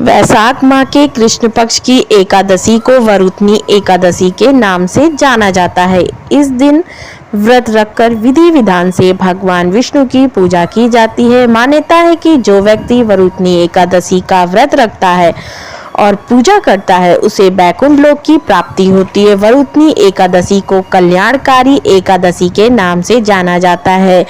वैशाख माह के कृष्ण पक्ष की एकादशी को वरुथनी एकादशी के नाम से जाना जाता है। इस दिन व्रत रखकर विधि विधान से भगवान विष्णु की पूजा की जाती है। मान्यता है कि जो व्यक्ति वरुथनी एकादशी का व्रत रखता है और पूजा करता है उसे बैकुंठ लोक की प्राप्ति होती है। वरुथनी एकादशी को कल्याणकारी एकादशी के नाम से जाना जाता है।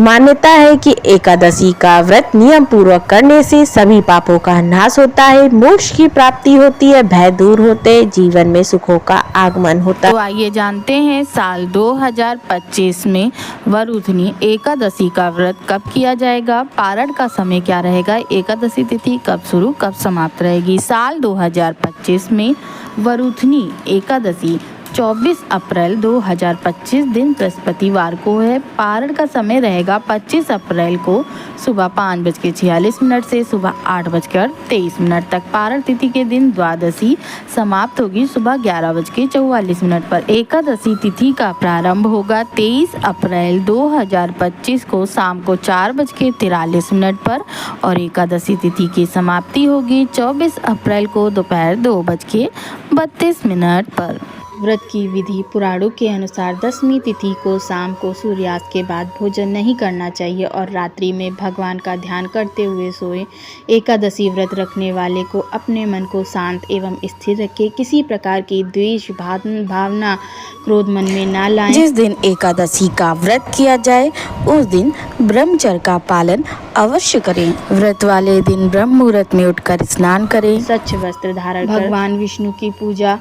मान्यता है कि एकादशी का व्रत नियम पूर्वक करने से सभी पापों का नाश होता है, मोक्ष की प्राप्ति होती है, भय दूर होते, जीवन में सुखों का आगमन होता है। तो आइए जानते हैं साल 2025 में वरुथनी एकादशी का व्रत कब किया जाएगा, पारण का समय क्या रहेगा, एकादशी तिथि कब शुरू कब समाप्त रहेगी। साल 2025 में वरुथनी एकादशी 24 अप्रैल 2025 दिन बृहस्पतिवार को है। पारण का समय रहेगा 25 अप्रैल को सुबह 5:46 से सुबह 8:23 तक। पारण तिथि के दिन द्वादशी समाप्त होगी सुबह 11:44 पर। एकादशी तिथि का प्रारंभ होगा 23 अप्रैल 2025 को शाम को 4:43 पर और एकादशी तिथि की समाप्ति होगी 24 अप्रैल को दोपहर 2:32 पर। व्रत की विधि पुराणों के अनुसार दशमी तिथि को शाम को सूर्यास्त के बाद भोजन नहीं करना चाहिए और रात्रि में भगवान का ध्यान करते हुए सोए। एकादशी व्रत रखने वाले को अपने मन को शांत एवं स्थिर रखे, किसी प्रकार की द्वेष भावना क्रोध मन में ना लाएं। जिस दिन एकादशी का व्रत किया जाए उस दिन ब्रह्मचर्य का पालन अवश्य करें। व्रत वाले दिन ब्रह्म मुहूर्त में उठकर स्नान करें, स्वच्छ वस्त्र धारण कर भगवान विष्णु की पूजा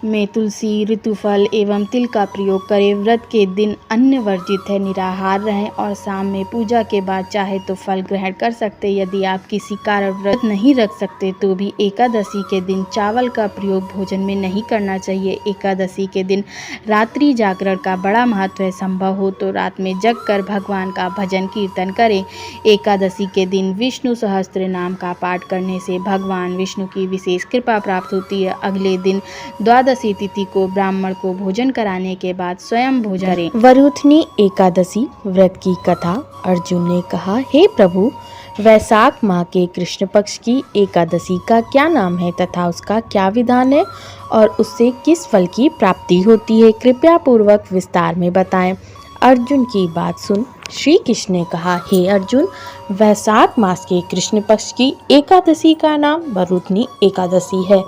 में तुलसी, ऋतुफल एवं तिल का प्रयोग करें। व्रत के दिन अन्न वर्जित है, निराहार रहें और शाम में पूजा के बाद चाहे तो फल ग्रहण कर सकते। यदि आप किसी कारण व्रत नहीं रख सकते तो भी एकादशी के दिन चावल का प्रयोग भोजन में नहीं करना चाहिए। एकादशी के दिन रात्रि जागरण का बड़ा महत्व है। संभव हो तो रात में जग कर भगवान का भजन कीर्तन करें। एकादशी के दिन विष्णु सहस्त्र नाम का पाठ करने से भगवान विष्णु की विशेष कृपा प्राप्त होती है। अगले दिन द्वादशी तिथि को ब्राह्मण को भोजन कराने के बाद स्वयं भोजन करें। वरुथनी एकादशी व्रत की कथा। अर्जुन ने कहा, हे प्रभु, वैशाख माह के कृष्ण पक्ष की एकादशी का क्या नाम है तथा उसका क्या विधान है और उससे किस फल की प्राप्ति होती है, कृपया पूर्वक विस्तार में बताएं। अर्जुन की बात सुन श्री कृष्ण ने कहा, हे अर्जुन, वैशाख मास के कृष्ण पक्ष की एकादशी का नाम वरुथनी एकादशी है।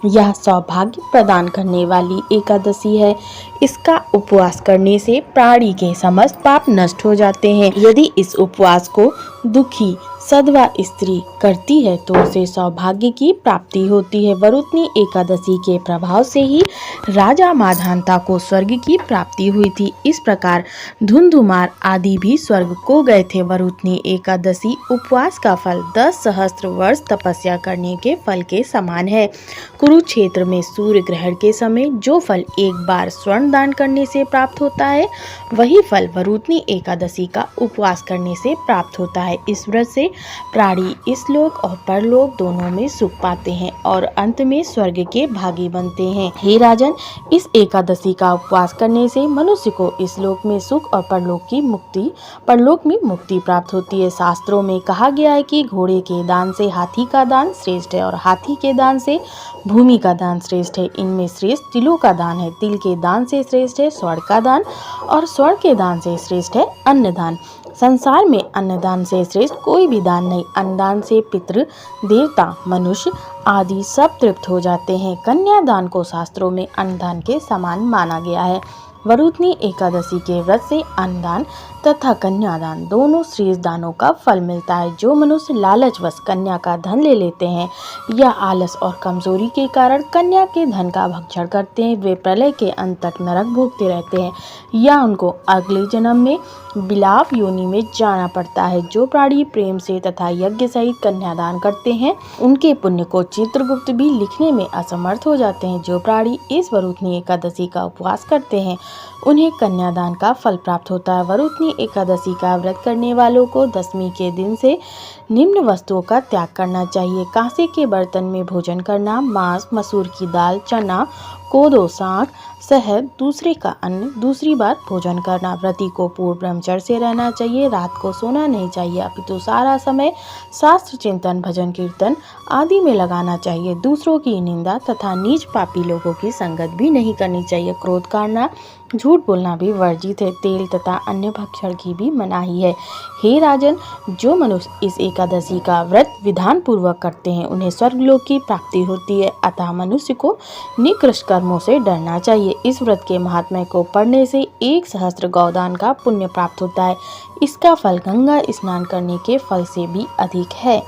यह सौभाग्य प्रदान करने वाली एकादशी है। इसका उपवास करने से प्राणी के समस्त पाप नष्ट हो जाते हैं। यदि इस उपवास को दुखी सधवा स्त्री करती है तो उसे सौभाग्य की प्राप्ति होती है। वरुथनी एकादशी के प्रभाव से ही राजा माधांता को स्वर्ग की प्राप्ति हुई थी। इस प्रकार धुंधुमार आदि भी स्वर्ग को गए थे। वरुथनी एकादशी उपवास का फल 10 सहस्त्र वर्ष तपस्या करने के फल के समान है। कुरुक्षेत्र में सूर्य ग्रहण के समय जो फल एक बार स्वर्ण दान करने से प्राप्त होता है वही फल वरुथनी एकादशी का उपवास करने से प्राप्त होता है। इस व्रत से प्राणी इस लोक और परलोक दोनों में सुख पाते हैं और अंत में स्वर्ग के भागी बनते हैं। हे राजन, इस एकादशी का उपवास करने से मनुष्य को इस लोक में सुख और परलोक में मुक्ति प्राप्त होती है। शास्त्रों में कहा गया है कि घोड़े के दान से हाथी का दान श्रेष्ठ है और हाथी के दान से भूमि का दान श्रेष्ठ है। इनमें श्रेष्ठ तिलों का दान है, तिल के दान से श्रेष्ठ है स्वर्ण का दान और स्वर्ण के दान से श्रेष्ठ है अन्नदान। संसार में अन्नदान से श्रेष्ठ कोई भी दान नहीं। अन्नदान से पितृ, देवता, मनुष्य आदि सब तृप्त हो जाते हैं। कन्यादान को शास्त्रों में अन्नदान के समान माना गया है। वरुथनी एकादशी के व्रत से अन्नदान तथा कन्यादान दोनों श्रेष्ठ दानों का फल मिलता है। जो मनुष्य लालचवश कन्या का धन ले लेते हैं या आलस और कमजोरी के कारण कन्या के धन का भक्षण करते हैं, वे प्रलय के अंत तक नरक भोगते रहते हैं या उनको अगले जन्म में बिलाव योनि में जाना पड़ता है। जो प्राणी प्रेम से तथा यज्ञ सहित कन्यादान करते हैं उनके पुण्य को चित्रगुप्त भी लिखने में असमर्थ हो जाते हैं। जो प्राणी इस वरुथनी एकादशी का उपवास करते हैं उन्हें कन्यादान का फल प्राप्त होता है। वरुथनी एकादशी का व्रत करने वालों को दशमी के दिन से निम्न वस्तुओं का त्याग करना चाहिए। कांसे के बर्तन में भोजन करना, मांस, मसूर की दाल, चना, कोदो, साग, शहद, दूसरे का अन्न दूसरी बार भोजन करना। व्रती को पूर्ण ब्रह्मचर्य से रहना चाहिए। रात को सोना नहीं चाहिए, अपितु सारा समय शास्त्र चिंतन, भजन कीर्तन आदि में लगाना चाहिए। दूसरों की निंदा तथा नीच पापी लोगों की संगत भी नहीं करनी चाहिए। क्रोध करना, झूठ बोलना भी वर्जित है। तेल तथा अन्य भक्षण की भी मनाही है। हे राजन, जो मनुष्य इस एकादशी का व्रत विधान पूर्वक करते हैं उन्हें स्वर्गलोक की प्राप्ति होती है। अतः मनुष्य को निकृष्ट कर्मों से डरना चाहिए। इस व्रत के महात्म्य को पढ़ने से 1,000 गौदान का पुण्य प्राप्त होता है। इसका फल गंगा स्नान करने के फल से भी अधिक है।